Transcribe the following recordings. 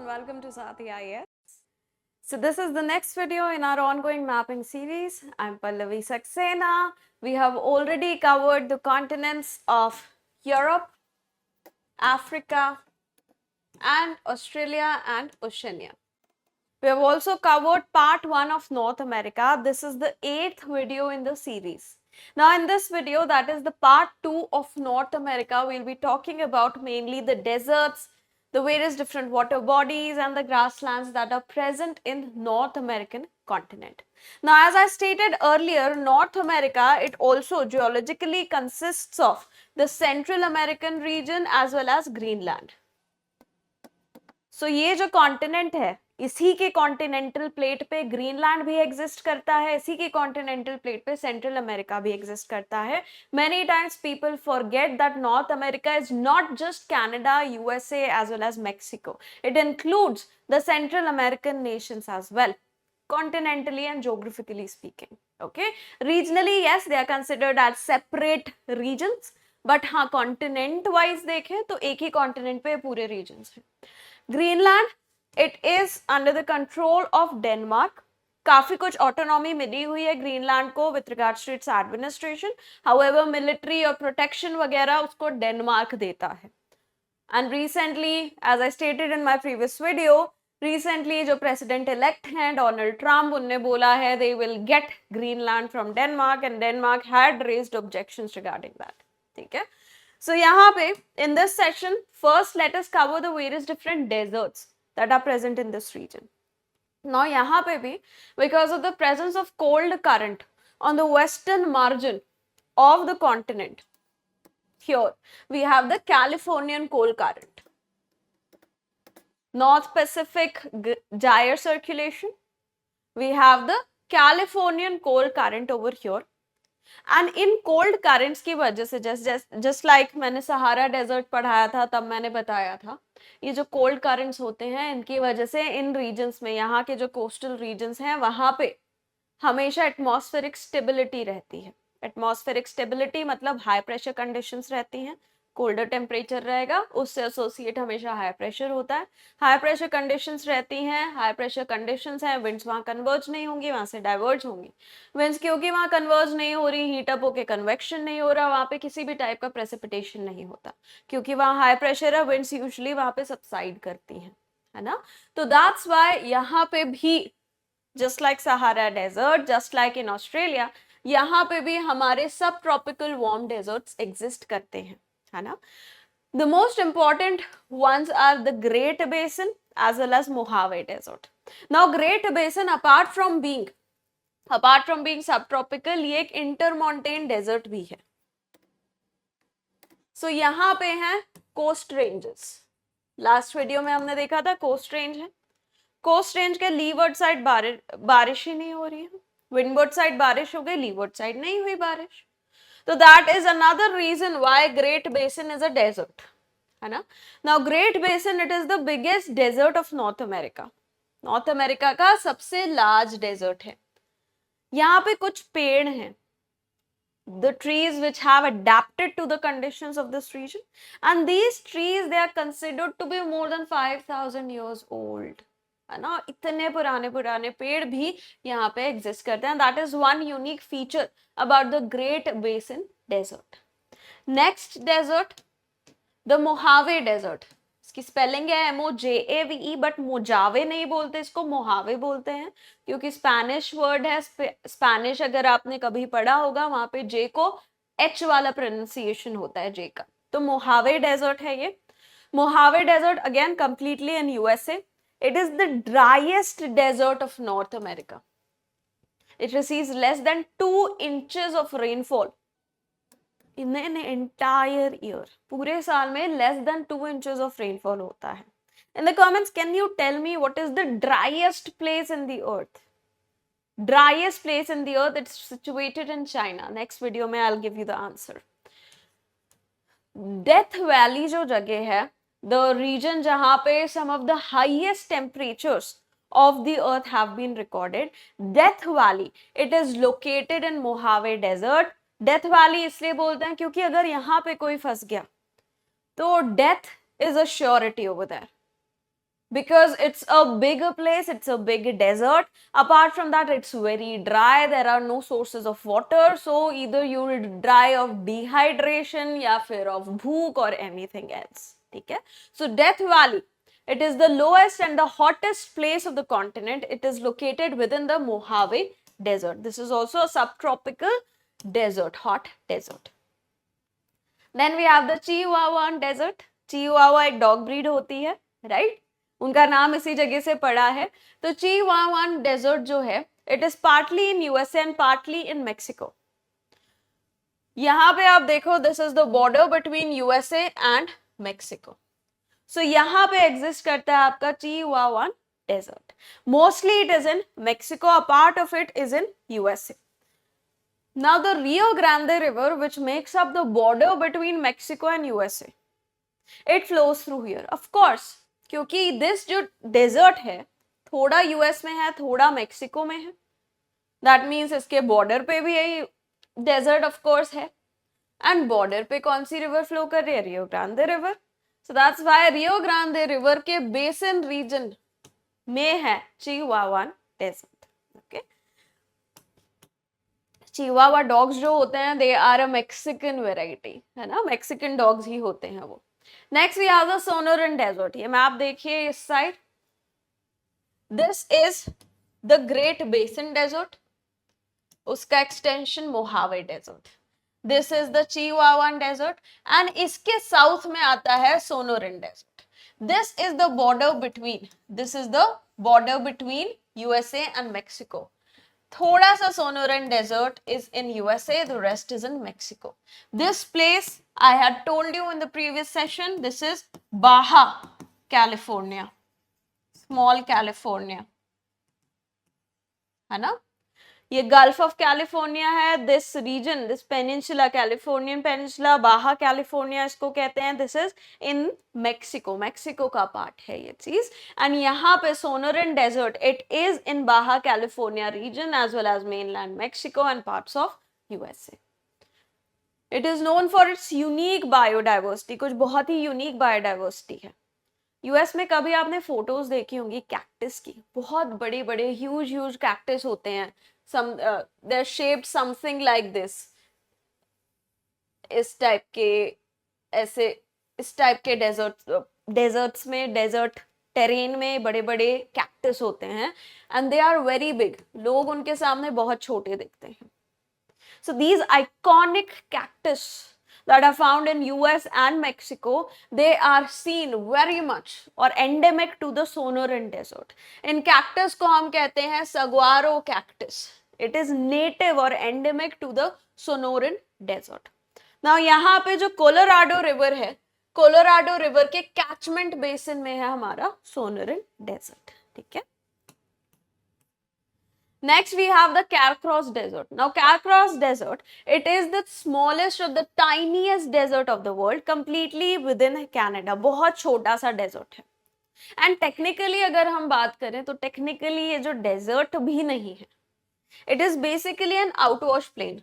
welcome to Sathi IS. So this is the next video in our ongoing mapping series. I'm Pallavi Saxena. We have already covered the continents of Europe, Africa, and Australia and Oceania. We have also covered part 1 of North America. This is the 8th video in the series. Now in this video, that is the part 2 of North America, we'll be talking about mainly the deserts, the various different water bodies and the grasslands that are present in North American continent. Now as I stated earlier, North America, it also geologically consists of the Central American region as well as Greenland. So ये जो continent है, इसी के continental plate पे Greenland भी exist करता है, इसी के कॉन्टिनेंटल प्लेट पे सेंट्रल अमेरिका भी एग्जिस्ट करता है. Many times people forget that North America is not just Canada, USA as well as Mexico. It includes the central American nations as well, continentally and geographically speaking. Okay, regionally yes, they are considered as separate regions, but हाँ continent wise देखें तो एक ही continent पे पूरे regions हैं. Greenland, it is under the control of Denmark. काफी कुछ autonomy मिली हुई है ग्रीनलैंड को with regards to its administration. However military और प्रोटेक्शन वगैरह उसको डेनमार्क देता है. And recently, as I stated in my previous video, recently जो प्रेसिडेंट इलेक्ट हैं डोनाल्ड ट्रम्प, उनने बोला है they will get Greenland from Denmark and Denmark had raised objections regarding that. ठीक है. So यहाँ पे in this session, first let us cover the various different deserts that are present in this region. Now यहाँ पे भी because of the presence of cold current on the western margin of the continent, here we have the Californian cold current, North Pacific gyre circulation. We have the Californian cold current over here. And in cold currents की वजह से just like मैंने Sahara desert पढ़ाया था, तब मैंने बताया था ये जो कोल्ड करेंट्स होते हैं इनकी वजह से इन रीजन्स में, यहाँ के जो कोस्टल रीजन्स हैं वहां पे हमेशा एटमॉस्फेरिक स्टेबिलिटी रहती है. एटमॉस्फेरिक स्टेबिलिटी मतलब हाई प्रेशर कंडीशंस रहती हैं, कोल्डर टेम्परेचर रहेगा, उससे एसोसिएट हमेशा हाई प्रेशर होता है. हाई प्रेशर कंडीशंस रहती हैं, हाई प्रेशर कंडीशंस हैं, विंड्स वहाँ कन्वर्ज नहीं होंगी, वहाँ से डाइवर्ज होंगी. विंड्स क्योंकि वहाँ कन्वर्ज नहीं हो रही, हीट अप होके कन्वेक्शन नहीं हो रहा, वहाँ पे किसी भी टाइप का प्रेसिपिटेशन नहीं होता क्योंकि वहाँ हाई प्रेशर है. विंड्स यूजुअली वहाँ पे सबसाइड करती हैं, है ना. तो दैट्स व्हाई यहाँ पे भी just like Sahara desert, just like in Australia, यहाँ पे भी हमारे सब ट्रॉपिकल वार्म डेजर्ट्स एग्जिस्ट करते हैं, है ना. The most important ones are the Great Basin as well as Mojave Desert. Now Great Basin apart from being subtropical, ये एक intermontane desert भी है. So यहाँ पे हैं coast ranges. लास्ट वीडियो में हमने देखा था कोस्ट रेंज है. कोस्ट रेंज के लीवर्ड साइड बारिश ही नहीं हो रही है, विंडवर्ड साइड बारिश हो गई, लीवर्ड साइड नहीं हुई बारिश. So that is another reason why Great Basin is a desert, है ना. Now Great Basin, it is the biggest desert of North America. North America का सबसे large desert है. यहाँ पे कुछ पेड़ हैं, the trees which have adapted to the conditions of this region, and these trees they are considered to be more than 5,000 years old, है ना. इतने पुराने पुराने पेड़ भी यहाँ पे एग्जिस्ट करते हैं. That is one unique feature about the great basin desert. Next desert, the Mojave desert. इसकी स्पेलिंग है MOJAVE, बट मोजावे नहीं बोलते इसको, मोहावे बोलते हैं क्योंकि स्पेनिश वर्ड है. स्पेनिश अगर आपने कभी पढ़ा होगा वहां पे जे को H वाला प्रोनाउंसिएशन होता है जे का. तो मोहावे डेजर्ट है ये. Mojave desert again completely in USA. It is the driest desert of North America. It receives less than 2 inches of rainfall in an entire year. पूरे साल में less than 2 inches of rainfall होता है. In the comments, can you tell me what is the driest place in the earth? Driest place in the earth, it's situated in China. Next video में I'll give you the answer. Death Valley जो जगह है, the region जहाँ पे some of the highest temperatures of the earth have been recorded, Death Valley, it is located in Mojave Desert. Death Valley इसलिए बोलते हैं क्योंकि अगर यहाँ पे कोई फंस गया तो death is a surety over there. because it's a bigger place, it's a big desert. Apart from that, it's very dry, there are no sources of water, so either you will die of dehydration या फिर of bhook or anything else. ठीक है? So Death Valley, it is the lowest and the hottest place of the continent. It is located within the Mojave Desert. This is also a subtropical desert, hot desert. Then we have the Chihuahuan Desert. Chihuahua एक dog breed होती है, right? उनका नाम इसी जगह से पड़ा है. तो Chihuahuan Desert जो है, it is partly in USA and partly in Mexico. यहाँ पे आप देखो, this is the border between USA and Mexico. So यहाँ पे exist करता है आपका Chihuahuan Desert. Mostly it is in Mexico. A part of it is in USA. Now the Rio Grande River, which makes up the border between Mexico and USA, it flows through here. Of course, क्योंकि this जो desert है, थोड़ा US में है, थोड़ा Mexico में है. That means इसके border पे भी यही desert of course है. And border पे कौन सी river flow कर रही है? Rio Grande River. So that's why Rio Grande River के basin region में है Chihuahuan Desert. Okay. Chihuahua dogs जो होते हैं, they are a Mexican variety, है ना, मैक्सिकन डॉग्स ही होते हैं वो. Next we have the Sonoran desert. ये मैप देखिए इस side. This is the great basin desert, उसका extension Mojave desert. This is the Chihuahuan desert and इसके साउथ में आता है Sonoran desert. This is the border between USA and Mexico. थोड़ा सा Sonoran desert is in USA, the rest is in Mexico. This place I had told you in the previous session, this is Baja California, small California, है ना. ये gulf of California है. This region, this peninsula, Californian peninsula, Baja California इसको कहते हैं. This is in Mexico, Mexico का part है ये चीज. एंड यहाँ पे Sonoran desert, it is in Baja California region as well as mainland Mexico and parts of USA. It is known for its unique biodiversity. कुछ बहुत ही unique biodiversity है. यूएस में कभी आपने फोटोज देखी होंगी कैक्टस की, बहुत बड़े बड़े ह्यूज कैक्टस होते हैं. they're shaped something like this. इस टाइप के डेजर्ट्स में, डेजर्ट टेरेन में बड़े बड़े कैक्टस होते हैं and they are very big. लोग उनके सामने बहुत छोटे दिखते हैं. So these iconic cactus that are found in US and Mexico, they are seen very much or endemic to the Sonoran Desert. In cactus को हम कहते हैं saguaro cactus. It is native or endemic to the Sonoran Desert. Now यहाँ पे जो Colorado river है, Colorado river के catchment basin में है हमारा सोनोरन डेजर्ट. ठीक है. Next we have the Carcross Desert. Now Carcross Desert, it is the smallest or the tiniest desert of the world, completely within Canada. बहुत छोटा सा desert है. And technically अगर हम बात करें तो technically ये जो desert भी नहीं है. It is basically an outwash plain.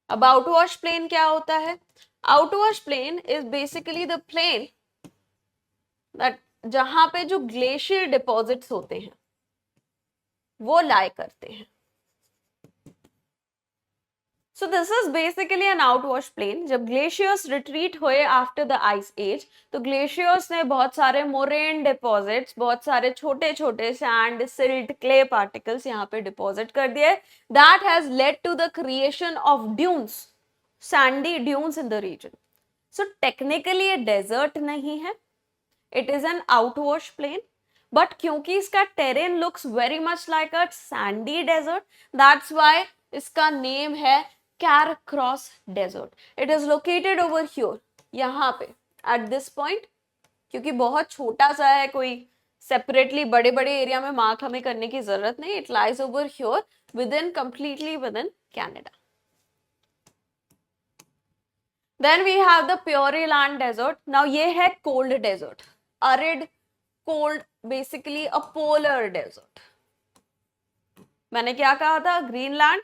अब outwash plain क्या होता है? Outwash plain is basically the plain that जहाँ पे जो glacier deposits होते हैं वो लाई करते हैं. So this is basically an outwash plain. जब ग्लेशियर्स रिट्रीट हुए आफ्टर द आइस एज, तो ग्लेशियर्स ने बहुत सारे मोरेन डिपॉजिट्स, बहुत सारे छोटे छोटे सैंड, सिल्ट, क्ले पार्टिकल्स यहाँ पे डिपॉजिट कर दिए. That has led to the creation of dunes, sandy dunes in the region. So technically ये डेजर्ट नहीं है, it is an outwash plain. But क्योंकि इसका terrain looks very much like a sandy desert, that's why इसका name है Carcross Desert. It is located over here, यहाँ पे at this point. क्योंकि बहुत छोटा सा है, कोई सेपरेटली बड़े बड़े एरिया में मार्क हमें करने की जरूरत नहीं. It lies over here within, completely within Canada. Then we have the Peary Land Desert. Now ये है cold desert, arid, cold, basically a polar desert. मैंने क्या कहा था? Greenland,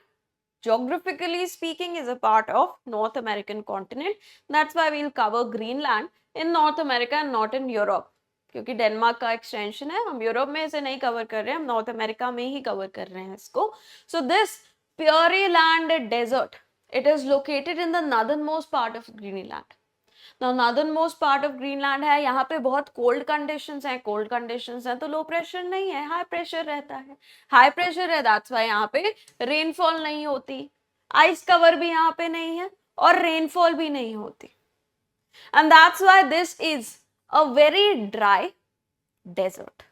geographically speaking, is a part of North American continent. That's why we'll cover Greenland in North America and not in Europe. क्योंकि Denmark का extension है, हम Europe में इसे नहीं कवर कर रहे हैं, हम नॉर्थ अमेरिका में ही कवर कर रहे हैं इसको. So this Peary land desert, it is located in the northern most part of Greenland. Now northern most part of Greenland है, यहाँ पे बहुत कोल्ड कंडीशंस हैं, कोल्ड कंडीशंस हैं तो लो प्रेशर नहीं है, हाई प्रेशर रहता है. हाई प्रेशर है, दैट्स व्हाई यहाँ पे रेनफॉल नहीं होती, आइस कवर भी यहाँ पे नहीं है और रेनफॉल भी नहीं होती. And that's why this is a very dry desert.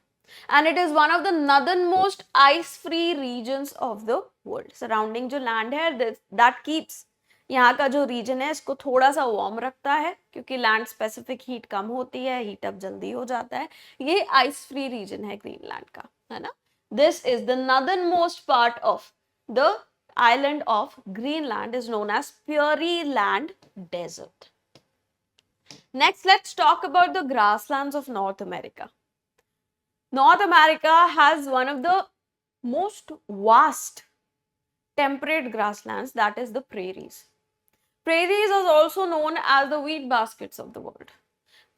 And it is one of the northernmost ice-free regions of the world. Surrounding जो land है, that keeps यहाँ का जो region है इसको थोड़ा सा warm रखता है, क्योंकि land specific heat कम होती है, heat up जल्दी हो जाता है. ये ice-free region है Greenland का, है ना? This is the northernmost part of the island of Greenland, is known as Peary Land Desert. Next, let's talk about the grasslands of North America. North America has one of the most vast temperate grasslands, that is the prairies. Prairies is also known as the wheat baskets of the world.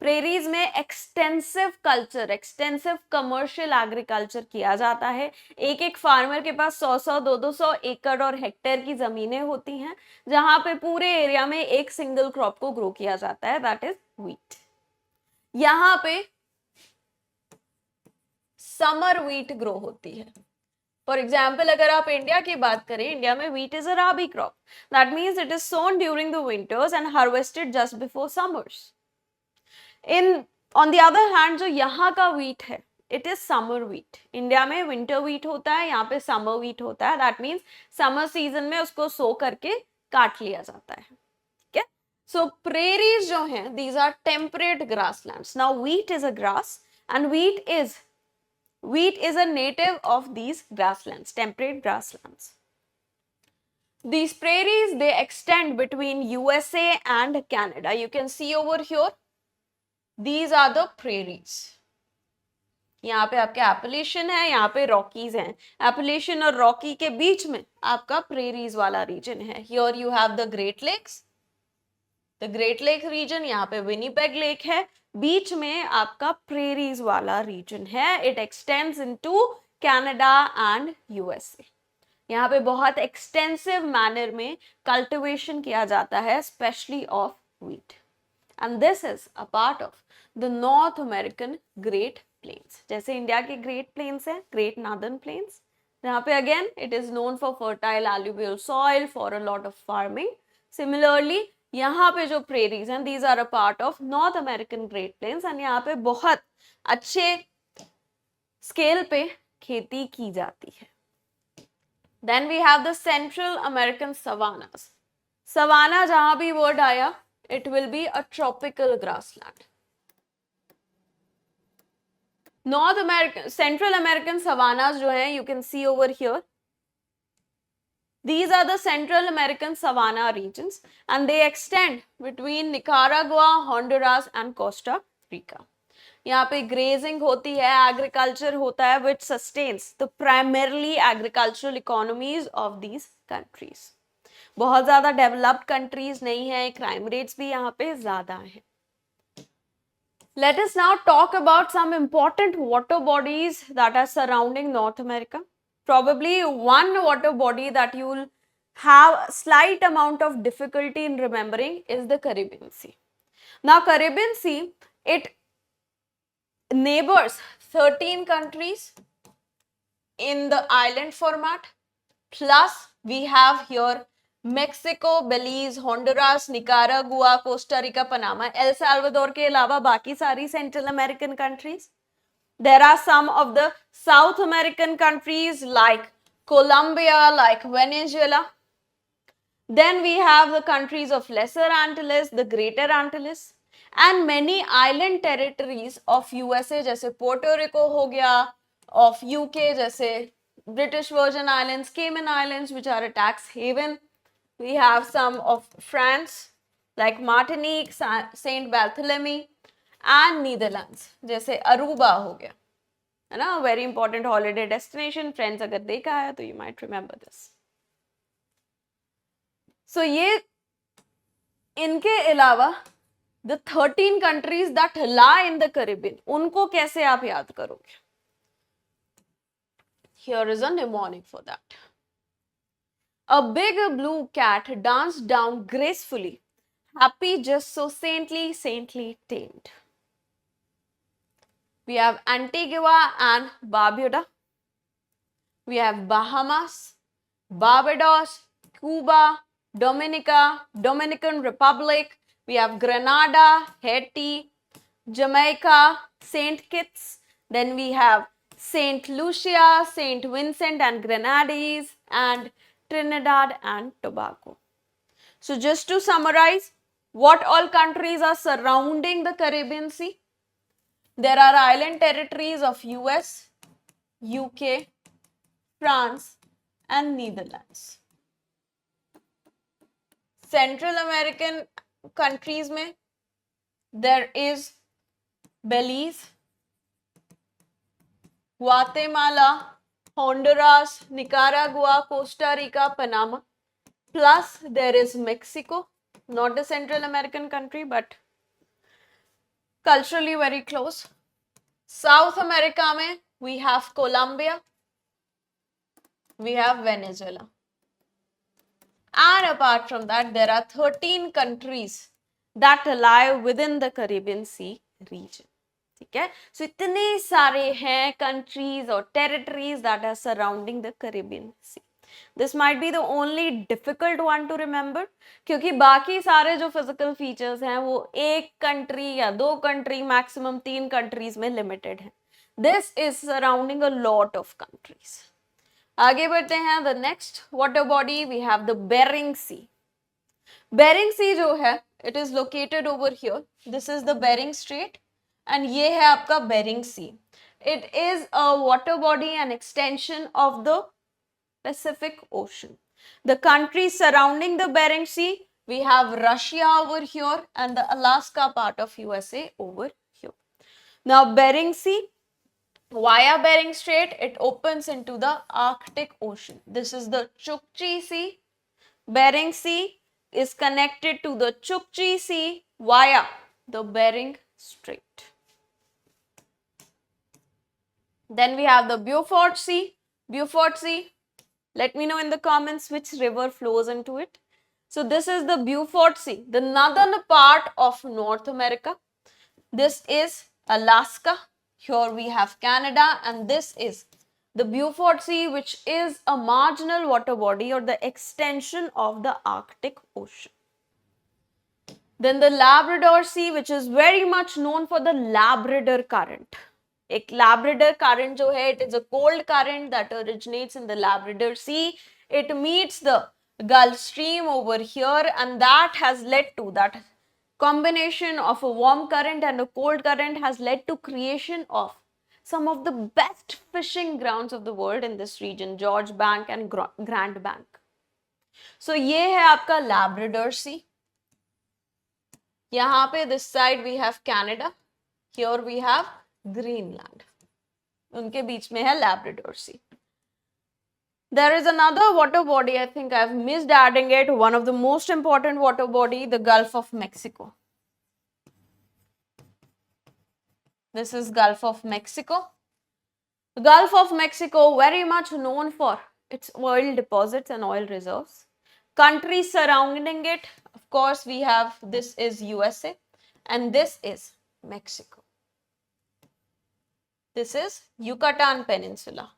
Prairies में extensive culture, extensive commercial agriculture किया जाता है. एक एक farmer के पास 100-100, 200 एकड़ और hectare की जमीनें होती हैं, जहां पे पूरे एरिया में एक सिंगल क्रॉप को ग्रो किया जाता है, दैट इज व्हीट. यहाँ पे समर व्हीट ग्रो होती है. फॉर एग्जाम्पल अगर आप इंडिया की बात करें, इंडिया में wheat is a rabi crop. That means it is sown during the winters and harvested just before summers. On the other hand जो यहाँ का व्हीट है, it is summer wheat. India में विंटर व्हीट होता है, यहाँ पे समर व्हीट होता है. दैट मीन्स समर सीजन में उसको सो करके काट लिया जाता है. ठीक है. सो प्रेरीज जो हैं, these are temperate grasslands. Now wheat is a grass and wheat is a native of these grasslands, temperate grasslands. These prairies, they extend between USA and Canada. You can see over here, these are the prairies. यहाँ पे आपके एपलेशियन है, यहाँ पे Rockies हैं. एपलेशियन और Rocky के बीच में आपका प्रेरीज वाला रीजन है. Here you have the Great Lakes, the Great Lake region. यहाँ पे विनीपेग लेक है, बीच में आपका प्रेरीज वाला रीजन है. It extends into Canada and USA. यहाँ पे बहुत एक्सटेंसिव मैनर में कल्टिवेशन किया जाता है, specially of wheat. And this is a part of the North American great plains. जैसे इंडिया के ग्रेट प्लेन्स हैं, ग्रेट नॉर्दर्न प्लेन्स, जहाँ पे again it is known for fertile alluvial soil, for a lot of farming. Similarly यहाँ पे जो prairies हैं, these are a part of North American great plains, and यहाँ पे बहुत अच्छे स्केल पे खेती की जाती है. Then we have the central American savannas. Savanna जहां भी वर्ड आया, it will be a tropical grassland. North American, central American savannas जो है, you can see over here, these are the Central American savanna regions and they extend between Nicaragua, Honduras and Costa Rica. यहाँ पे grazing होती है, agriculture होता है, which sustains the primarily agricultural economies of these countries. बहुत ज़्यादा developed countries नहीं है, crime rates भी यहाँ पे ज़्यादा हैं. Let us now talk about some important water bodies that are surrounding North America. Probably one water body that you will have a slight amount of difficulty in remembering is the Caribbean Sea. Now Caribbean Sea, it neighbors 13 countries in the island format, plus we have here Mexico, Belize, Honduras, Nicaragua, Costa Rica, Panama, El Salvador के अलावा बाकी सारी Central American countries. There are some of the South American countries like Colombia, like Venezuela. Then we have the countries of Lesser Antilles, the Greater Antilles, and many island territories of USA जैसे Puerto Rico हो गया, of UK जैसे British Virgin Islands, Cayman Islands, which are a tax haven. We have some of France like Martinique, Saint Barthélemy, and Netherlands जैसे Aruba हो गया, है ना, very important holiday destination. Friends अगर देखा है तो यू माइट रिमेंबर दिस. सो ये इनके अलावा the 13 countries that lie in the Caribbean, उनको कैसे आप याद करोगे? Here is a mnemonic for that. A big blue cat danced down gracefully, happy just so saintly, saintly tamed. We have Antigua and Barbuda. We have Bahamas, Barbados, Cuba, Dominica, Dominican Republic. We have Grenada, Haiti, Jamaica, St. Kitts. Then we have St. Lucia, St. Vincent and Grenadines, and Trinidad and Tobago. So just to summarize, what all countries are surrounding the Caribbean Sea? There are island territories of US, UK, France, and Netherlands. Central American countries में there is Belize, Guatemala, Honduras, Nicaragua, Costa Rica, Panama. Plus there is Mexico, not a Central American country but culturally very close. South America में we have Colombia, we have Venezuela. And apart from that, there are 13 countries that lie within the Caribbean Sea region. ठीक है? So इतने सारे हैं countries or territories that are surrounding the Caribbean Sea. This might be the only difficult one to remember क्योंकि बाकी सारे जो physical features हैं वो एक country या दो country maximum 3 countries में limited हैं. This is surrounding a lot of countries. आगे बढ़ते हैं the next water body we have the Bering Sea. Bering Sea जो है it is located over here. This is the Bering Strait and ये है आपका Bering Sea. It is a water body and extension of the Pacific Ocean. The countries surrounding the Bering Sea, we have Russia over here and the Alaska part of USA over here. Now Bering Sea, via Bering Strait, it opens into the Arctic Ocean. This is the Chukchi Sea. Bering Sea is connected to the Chukchi Sea via the Bering Strait. Then we have the Beaufort Sea. Beaufort Sea, let me know in the comments which river flows into it. So this is the Beaufort Sea, the northern part of North America. This is Alaska. Here we have Canada and this is the Beaufort Sea, which is a marginal water body or the extension of the Arctic Ocean. Then the Labrador Sea, which is very much known for the Labrador Current. एक Labrador Current जो है, it is a cold current that originates in the Labrador Sea. It meets the Gulf Stream over here and that has led to that combination of a warm current and a cold current has led to creation of some of the best fishing grounds of the world in this region, George Bank and Grand Bank. So ये है आपका Labrador Sea. यहाँ पे this side we have Canada. Here we have Greenland. उनके बीच में है Labrador Sea. There is another water body, I think I've missed adding it, one of the most important water body, the Gulf of Mexico. This is Gulf of Mexico. The Gulf of Mexico very much known for its oil deposits and oil reserves. Countries surrounding it, of course, we have, this is USA and this is Mexico. This is Yucatan Peninsula.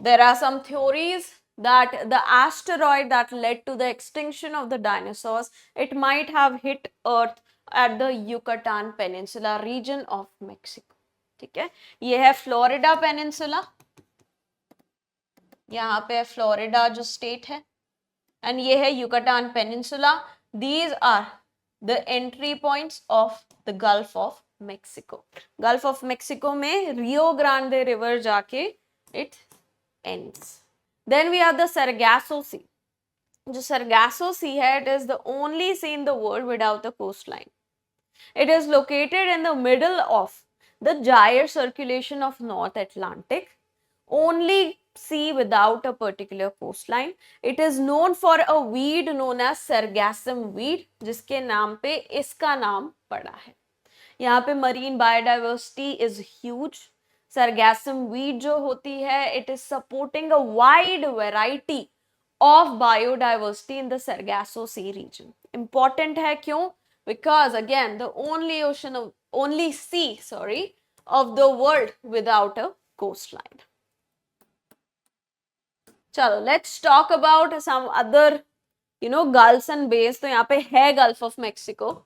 There are some theories that the asteroid that led to the extinction of the dinosaurs, it might have hit Earth at the Yucatan Peninsula region of Mexico. ठीक है, ये है Florida Peninsula. यहाँ पे Florida जो state है, and ये है Yucatan Peninsula. These are the entry points of the Gulf of Mexico. Gulf of Mexico में Rio Grande River जाके it ends. Then we have the Sargasso Sea. जो Sargasso Sea है, it is the only sea in the world without a coastline. It is located in the middle of the gyre circulation of North Atlantic. Only sea without a particular coastline. It is known for a weed known as sargassum weed, जिसके नाम पे इसका नाम पड़ा है. यहाँ पे marine biodiversity is huge. Sargassum weed जो होती है, it is supporting a wide variety of biodiversity in the Sargasso Sea region. Important है क्यों? Because again, the only sea, of the world without a coastline. चलो, let's talk about some other, gulfs and bays. तो यहाँ पे है Gulf of Mexico.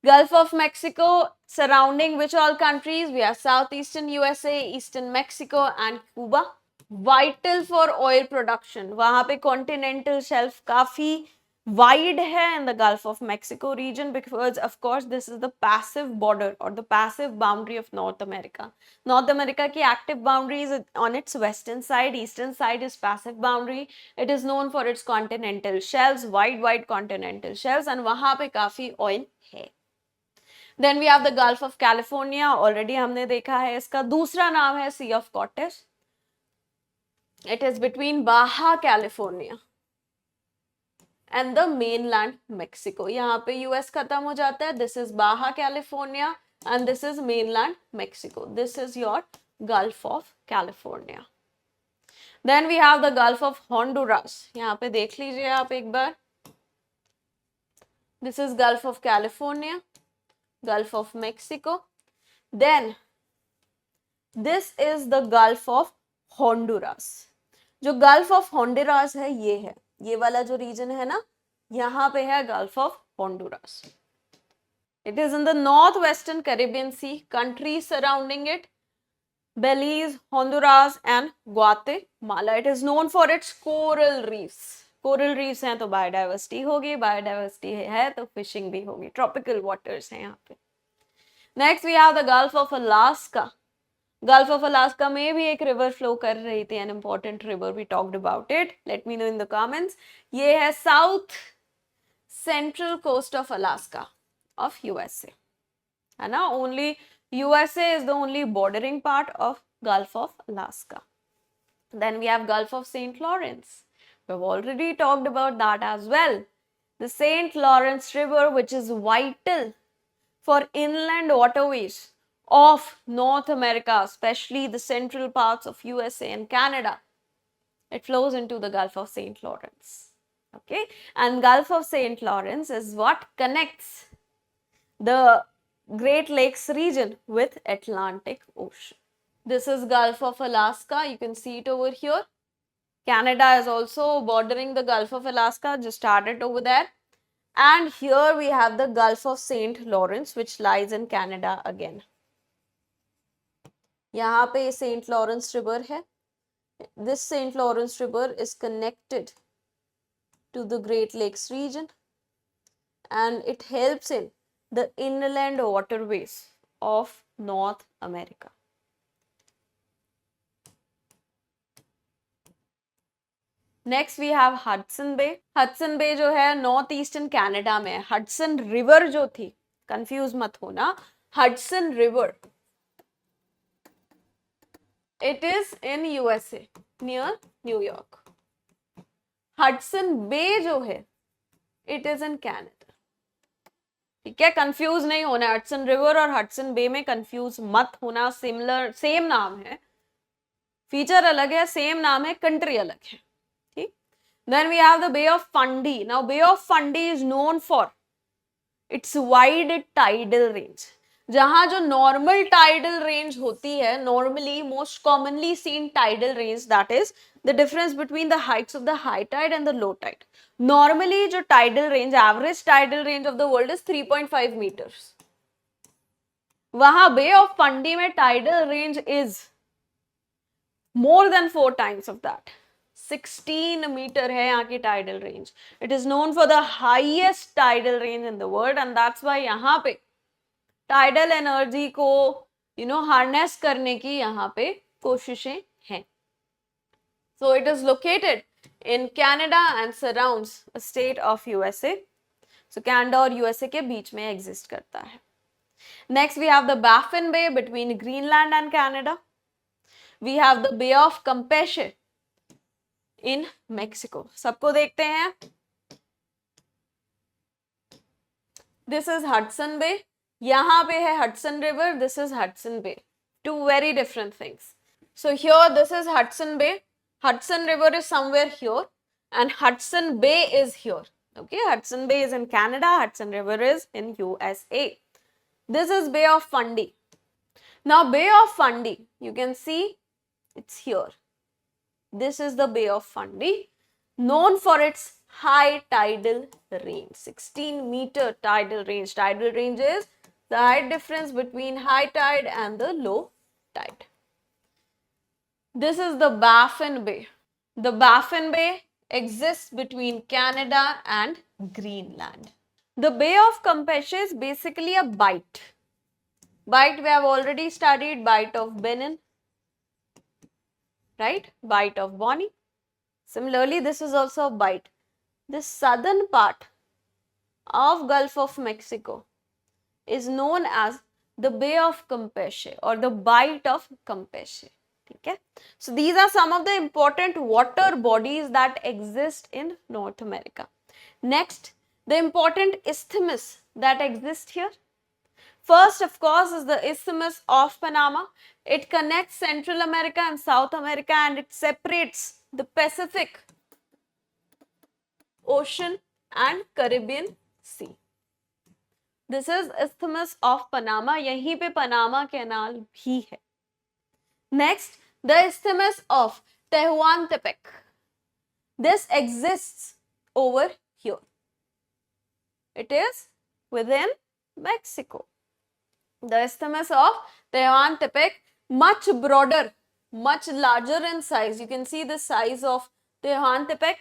Gulf of Mexico, surrounding which all countries? We have southeastern USA, eastern Mexico and Cuba. Vital for oil production. वहाँ पे continental shelf काफी wide है in the Gulf of Mexico region, because of course this is the passive border or the passive boundary of North America. North America की active boundary is on its western side, eastern side is passive boundary. It is known for its continental shelves, wide continental shelves, and वहाँ पे काफी oil है. Then we have the Gulf of California. Already हमने देखा है इसका. दूसरा नाम है Sea of Cortez. It is between Baja California and the mainland Mexico. यहाँ पे US खत्म हो जाता है. This is Baja California and this is mainland Mexico. This is your Gulf of California. Then we have the Gulf of Honduras. यहाँ पे देख लीजिए आप एक बार. This is Gulf of California, Gulf of Mexico. Then this is the Gulf of Honduras. जो Gulf of Honduras है ये है, ये वाला जो रीजन है ना, यहाँ पे है Gulf of Honduras. It is in the northwestern Caribbean Sea. Countries surrounding it: Belize, Honduras and Guatemala. It is known for its coral reefs. Coral reefs हैं तो biodiversity होगी, biodiversity है तो fishing भी होगी. Tropical waters हैं यहाँ पे. Next we have the Gulf of Alaska. Gulf of Alaska में भी एक river flow कर रही थी, an important river. We talked about it. Let me know in the comments. ये है south central coast of Alaska of USA. है ना? Only USA is the only bordering part of Gulf of Alaska. Then we have Gulf of St. Lawrence. We've already talked about that as well. The St. Lawrence River, which is vital for inland waterways of North America, especially the central parts of USA and Canada. It flows into the Gulf of St. Lawrence. Okay, and Gulf of St. Lawrence is what connects the Great Lakes region with Atlantic Ocean. This is Gulf of Alaska. You can see it over here. Canada is also bordering the Gulf of Alaska, just started over there. And here we have the Gulf of St. Lawrence, which lies in Canada again. यहाँ पे St. Lawrence River है. This St. Lawrence River is connected to the Great Lakes region and it helps in the inland waterways of North America. Next we have Hudson Bay. Hudson Bay जो है north eastern Canada में है. Hudson river जो थी, confuse मत होना, Hudson river, it is in USA near New York. Hudson bay जो है it is in Canada. ठीक है, कंफ्यूज नहीं होना. हडसन रिवर और हडसन बे में कंफ्यूज मत होना. सिमिलर, सेम नाम है, फीचर अलग है, सेम नाम है, कंट्री अलग है. ठीक. Then we have the Bay of Fundy. Now Bay of Fundy is known for its wide tidal range. जहां जो नॉर्मल टाइडल रेंज होती है, normally most commonly seen tidal range, that is the difference between the heights of the high tide and the low tide. Normally जो tidal range, average tidal range of the world is 3.5 metres. वहां bay of Fundy में tidal range is more than 4 times of that. 16 metre है यहाँ की tidal range. It is known for the highest tidal range in the world and that's why यहाँ पे tidal energy को harness करने की यहाँ पे कोशिशें हैं. So it is located in Canada and surrounds a state of USA. So Canada और यूएसए के बीच में एग्जिस्ट करता है. Next we have the Baffin bay between Greenland and Canada. we have the Bay of Campeche in Mexico. सबको देखते हैं. This is Hudson Bay. यहाँ पे है Hudson River. This is Hudson Bay. Two very different things. So here this is Hudson Bay. Hudson River is somewhere here and Hudson Bay is here. Okay, Hudson Bay is in Canada. Hudson River is in USA. This is Bay of Fundy. Now Bay of Fundy, you can see it's here. This is the Bay of Fundy, known for its high tidal range, 16-meter tidal range. Tidal range is the height difference between high tide and the low tide. This is the Baffin Bay. The Baffin Bay exists between Canada and Greenland. The Bay of Campeche is basically a bight. Bight we have already studied, Bight of Benin, right? Bight of Bonny. Similarly, this is also a bight. This southern part of Gulf of Mexico is known as the Bay of Campeche or the Bight of Campeche. Okay? So these are some of the important water bodies that exist in North America. Next, the important isthmus that exist here. First, of course, is the Isthmus of Panama. It connects Central America and South America and it separates the Pacific Ocean and Caribbean Sea. This is Isthmus of Panama. यहीं पे Panama Canal भी है. Next, the Isthmus of Tehuantepec. This exists over here. It is within Mexico. The Isthmus of Tehuantepec, much broader, much larger in size. You can see the size of Tehuantepec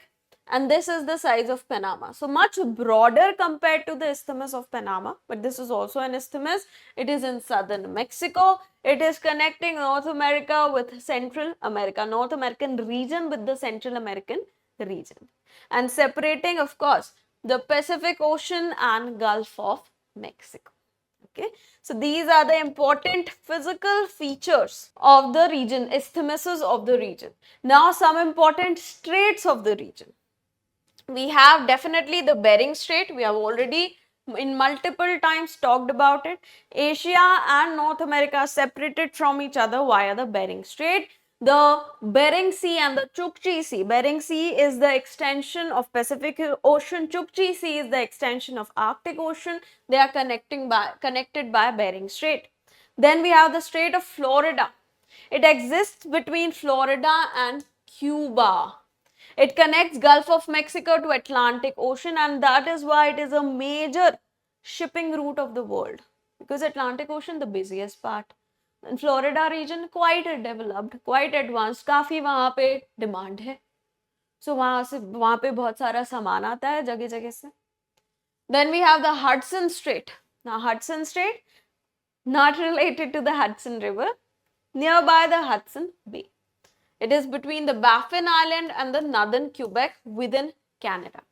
and this is the size of Panama. So much broader compared to the Isthmus of Panama, but this is also an isthmus. It is in southern Mexico. It is connecting North America with Central America, North American region with the Central American region, and separating, of course, the Pacific Ocean and Gulf of Mexico. Okay, so these are the important physical features of the region, isthmuses of the region. Now some important straits of the region. We have definitely the Bering Strait. We have already in multiple times talked about it. Asia and North America are separated from each other via the Bering Strait. The Bering Sea and the Chukchi Sea. Bering Sea is the extension of Pacific Ocean. Chukchi Sea is the extension of Arctic Ocean. They are connected by Bering Strait. Then we have the Strait of Florida. It exists between Florida and Cuba. It connects Gulf of Mexico to Atlantic Ocean and that is why it is a major shipping route of the world. Because Atlantic Ocean, the busiest part. And Florida region, quite developed, quite advanced, काफी वहाँ पे demand है. So वहाँ पे बहुत सारा सामान आता है जगह जगह से. Then we have the Hudson Strait. Now Hudson Strait, not related to the Hudson River, nearby the Hudson Bay. It is between the Baffin Island and the northern Quebec within Canada.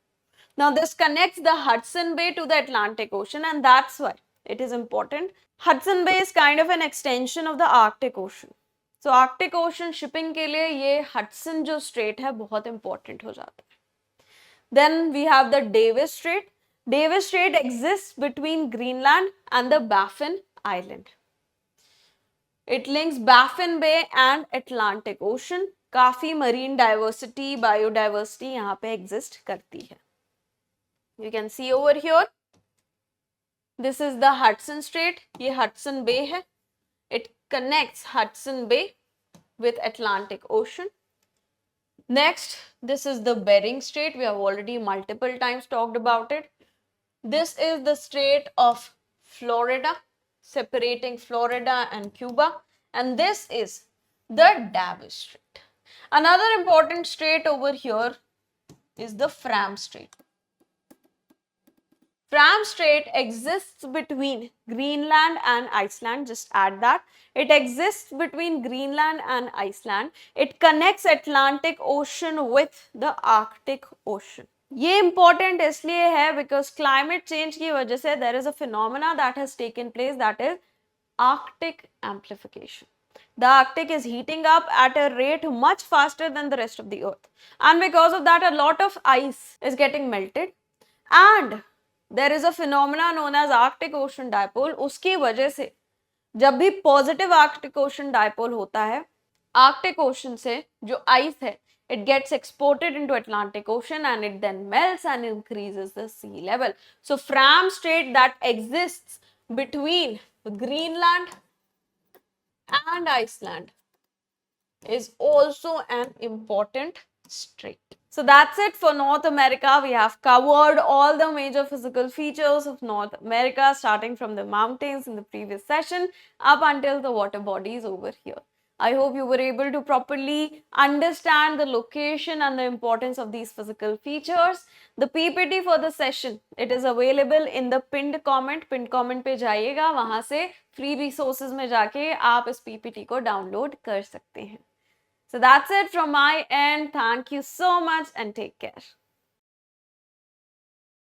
Now this connects the Hudson Bay to the Atlantic Ocean and that's why it is important. Hudson Bay is kind of an extension of the Arctic Ocean. So Arctic Ocean shipping के लिए ये Hudson जो strait है बहुत important हो जाता है. Then we have the Davis Strait. Davis Strait exists between Greenland and the Baffin Island. It links Baffin Bay and Atlantic Ocean. काफी marine diversity, biodiversity यहाँ पे exist करती है. You can see over here. This is the Hudson Strait. ये Hudson Bay है. It connects Hudson Bay with Atlantic Ocean. Next, this is the Bering Strait. We have already multiple times talked about it. This is the Strait of Florida, separating Florida and Cuba. And this is the Davis Strait. Another important strait over here is the Fram Strait. Fram Strait exists between Greenland and Iceland. Just add that. It exists between Greenland and Iceland. It connects Atlantic Ocean with the Arctic Ocean. ये important इसलिए है because climate change की वजह से there is a phenomena that has taken place, that is Arctic amplification. The Arctic is heating up at a rate much faster than the rest of the earth, and because of that a lot of ice is getting melted, and there is a phenomena known as Arctic Ocean Dipole. उसकी वजह से जब भी positive Arctic ocean dipole होता है, Arctic ocean से जो ice है it gets exported into Atlantic Ocean and it then melts and increases the sea level. So Fram Strait that exists between Greenland and Iceland is also an important strait. So that's it for North America. We have covered all the major physical features of North America, starting from the mountains in the previous session up until the water bodies over here. I hope you were able to properly understand the location and the importance of these physical features. The PPT for the session, it is available in the pinned comment. Pinned comment पे जाइएगा, वहां से free resources में जाके आप इस PPT को download कर सकते हैं. So that's it from my end. Thank you so much and take care.